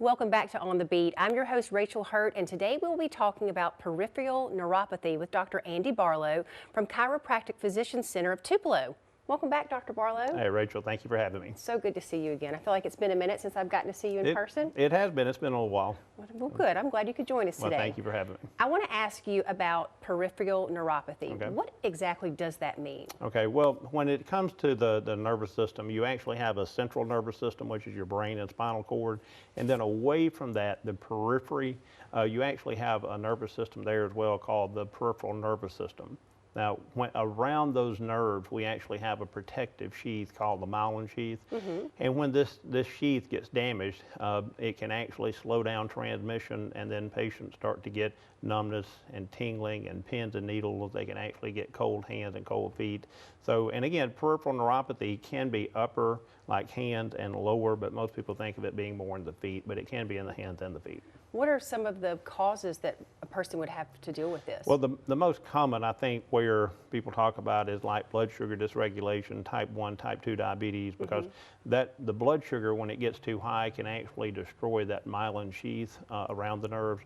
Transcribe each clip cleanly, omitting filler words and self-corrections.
Welcome back to On the Beat. I'm your host, Rachel Hurt, and today we'll be talking about peripheral neuropathy with Dr. Andy Barlow from Chiropractic Physician Center of Tupelo. Welcome back, Dr. Barlow. Hey, Rachel, thank you for having me. So good to see you again. I feel like it's been a minute since I've gotten to see you in person. It has been. It's been a little while. Well, good. I'm glad you could join us today. Well, thank you for having me. I want to ask you about peripheral neuropathy. Okay. What exactly does that mean? Okay, well, when it comes to the nervous system, you actually have a central nervous system, which is your brain and spinal cord, and then away from that, the periphery, you actually have a nervous system there as well called the peripheral nervous system. Now, around those nerves, we actually have a protective sheath called the myelin sheath. And when this sheath gets damaged, it can actually slow down transmission, and then patients start to get numbness and tingling and pins and needles. They can actually get cold hands and cold feet. So, and again, peripheral neuropathy can be upper, like hands, and lower, but most people think of it being more in the feet, but it can be in the hands and the feet. What are some of the causes that a person would have to deal with this? Well, the most common, I think, where people talk about is like blood sugar dysregulation, type 1, type 2 diabetes, because the blood sugar, when it gets too high, can actually destroy that myelin sheath around the nerves.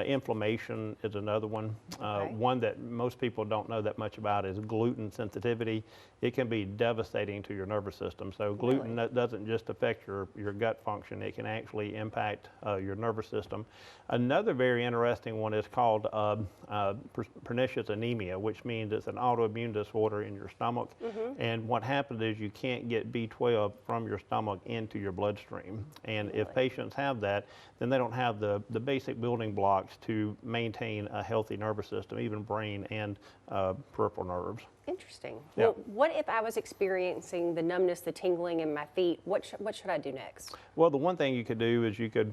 Inflammation is another one. One that most people don't know that much about is gluten sensitivity. It can be devastating to your nervous system. So gluten doesn't just affect your gut function, it can actually impact your nervous system. Another very interesting one is called pernicious anemia, which means it's an autoimmune disorder in your stomach. And what happens is you can't get B12 from your stomach into your bloodstream. And if patients have that, then they don't have the basic building blocks to maintain a healthy nervous system, even brain and peripheral nerves. Interesting. Yeah. Well, what if I was experiencing the numbness, the tingling in my feet? What should I do next? Well, the one thing you could do is you could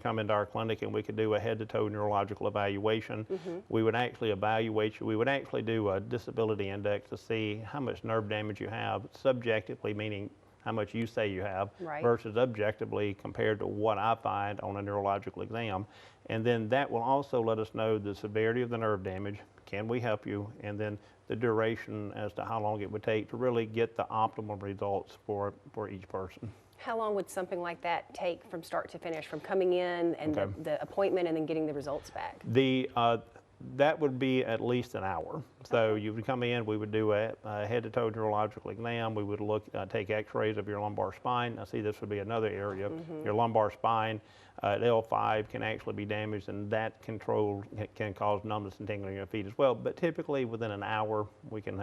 come into our clinic and we could do a head-to-toe neurological evaluation. We would actually evaluate you. We would actually do a disability index to see how much nerve damage you have, subjectively, meaning how much you say you have, versus objectively compared to what I find on a neurological exam. And then that will also let us know the severity of the nerve damage, can we help you, and then the duration as to how long it would take to really get the optimal results for each person. How long would something like that take from start to finish, from coming in and the appointment and then getting the results back? That would be at least an hour. So you would come in, we would do a head-to-toe neurological exam. We would take x-rays of your lumbar spine. Now see, this would be another area. Your lumbar spine, L5 can actually be damaged, and that can cause numbness and tingling in your feet as well. But typically within an hour, we can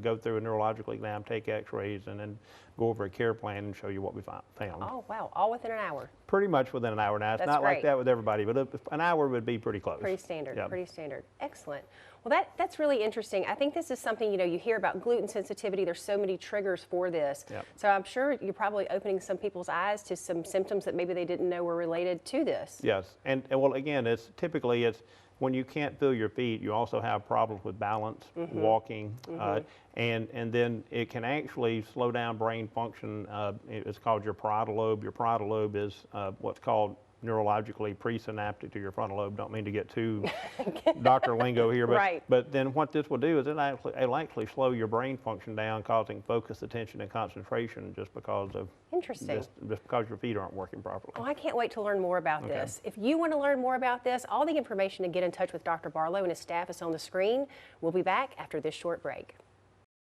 go through a neurological exam, take x-rays, and then go over a care plan and show you what we found. Oh, wow, all within an hour. Pretty much within an hour. Now, it's not like that with everybody, but an hour would be pretty close. Pretty standard, Yeah. pretty standard. Excellent. Well, that's really interesting. I think this is something, you hear about gluten sensitivity. There's so many triggers for this. Yep. So I'm sure you're probably opening some people's eyes to some symptoms that maybe they didn't know were related to this. Yes, and well, again, it's typically when you can't feel your feet, you also have problems with balance, walking, and then it can actually slow down brain function. It's called your parietal lobe. Your parietal lobe is what's called neurologically presynaptic to your frontal lobe. Don't mean to get too doctor lingo here, but then what this will do is it'll actually slow your brain function down, causing focus, attention, and concentration just because of just because your feet aren't working properly. Oh, I can't wait to learn more about this. If you want to learn more about this, all the information to get in touch with Dr. Barlow and his staff is on the screen. We'll be back after this short break.